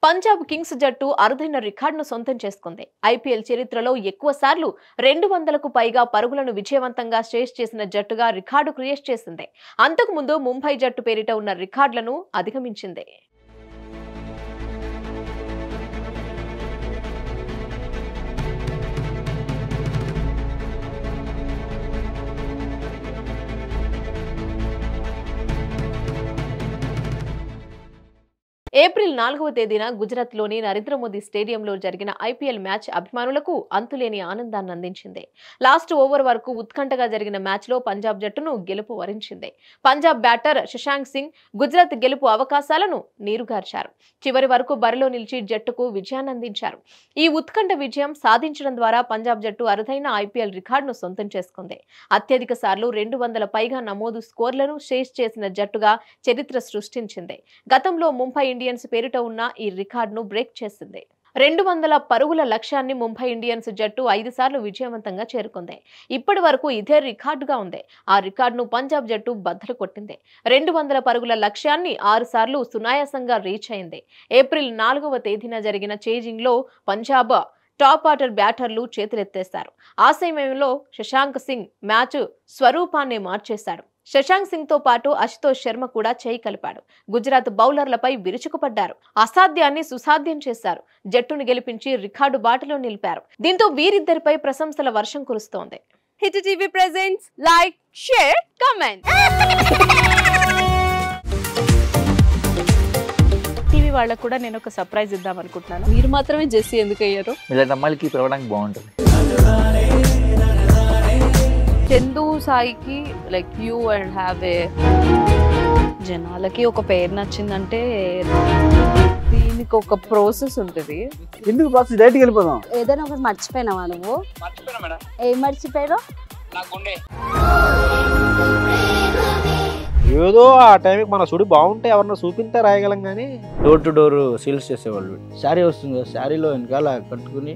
Punjab Kings జట్టు అరుదైన రికార్డును సొంతం చేసుకుంది. ఐపీఎల్ చరిత్రలో ఎక్కువ సార్లు 200కు పైగా పరుగులను విజయవంతంగా చేజ్ చేసిన జట్టుగా రికార్డు క్రియేట్ చేసింది. అంతకుముందు ముంబై జట్టు పేరిట ఉన్న రికార్డులను అధిగమించింది. ఏప్రిల్ 4వ తేదీన గుజరాత్లోని నరేంద్ర మోదీ స్టేడియంలో జరిగిన ఐపీఎల్ మ్యాచ్ అభిమానులకు అంతులేని ఆనందాన్ని అందించింది. లాస్ట్ ఓవర్ వరకు ఉత్కంఠగా జరిగిన మ్యాచ్లో పంజాబ్ జట్టును గెలుపు వరించింది. పంజాబ్ బ్యాటర్ శశాంక్ సింగ్ గుజరాత్ గెలుపు అవకాశాలను నీరుగార్చారు. చివరి వరకు బరిలో నిలిచి జట్టుకు విజయాన్ని అందించారు. ఈ ఉత్కంఠ విజయం సాధించడం ద్వారా పంజాబ్ జట్టు అరుదైన ఐపీఎల్ రికార్డును సొంతం చేసుకుంది. అత్యధిక సార్లు 200 పైగా నమోదు స్కోర్లను చేజ్ చేసిన జట్టుగా చరిత్ర సృష్టించింది. గతంలో ముంబై ఇండియన్స్ పేరిట ఉన్న ఈ రికార్డును బ్రేక్ చేసింది. 200 పరుగుల లక్ష్యాన్ని ముంబై ఇండియన్స్ జట్టు 5 సార్లు విజయవంతంగా చేరుకుంది. ఇప్పటి వరకు ఇదే రికార్డుగా ఉంది. ఆ రికార్డును పంజాబ్ జట్టు బద్దలు కొట్టింది. 200 పరుగుల లక్ష్యాన్ని 6 సార్లు సునాయాసంగా రీచ్ అయింది. ఏప్రిల్ 4వ తేదీన జరిగిన చేజింగ్ లో పంజాబ్ టాప్ ఆర్డర్ బ్యాటర్లు చేతులెత్తేశారు. ఆ సమయంలో శశాంక్ సింగ్ మ్యాచ్ స్వరూపాన్ని మార్చేశాడు. శశాంక్ సింగ్ తో పాటు అశుతోష్ శర్మ కూడా చేయి కలిపాడు. గుజరాత్ బౌలర్లపై విరుచుకుపడ్డారు. అసాధ్యాన్ని సుసాధ్యం చేశారు. జట్టును గెలిపించి రికార్డు బాటలో నిలిపారు. దీంతో వీరిద్దరిపై ప్రశంసల వర్షం కురుస్తోంది. Hit TV presents like, share, comment. TV వాళ్ళకు కూడా నేను ఒక సర్ప్రైజ్ ఇద్దాం అనుకుంటున్నాను. మీరు మాత్రమే జెస్సీ ఎందుకు అయ్యారు? ఇలాంటి అమ్మాయిలకి పిలవడానికి బాగుంటుంది. చందు సాయికి like you and have a జనాలకి ఒక పేరు నచ్చిందంటే దీనికి ఒక ప్రాసెస్ ఉంటుంది. ఎందుకు ప్రాసెస్ డైరెక్ట్‌గా వెళ్ళిపోదాం. ఏదైనా ఒకటి మర్చిపోయినావా నువ్వు? మర్చిపోయినా మేడం. ఏం మర్చిపోయావు? నా గుండె. ఏదో ఆ టైంకి మన సుడి బాగుంటే ఎవరన్నా చూపిస్తే రాయగలం కానీ డోర్ టు డోర్ సేల్స్ చేసేవాళ్ళు. శారీ వస్తుంది, శారీలో వెనకాల కట్టుకుని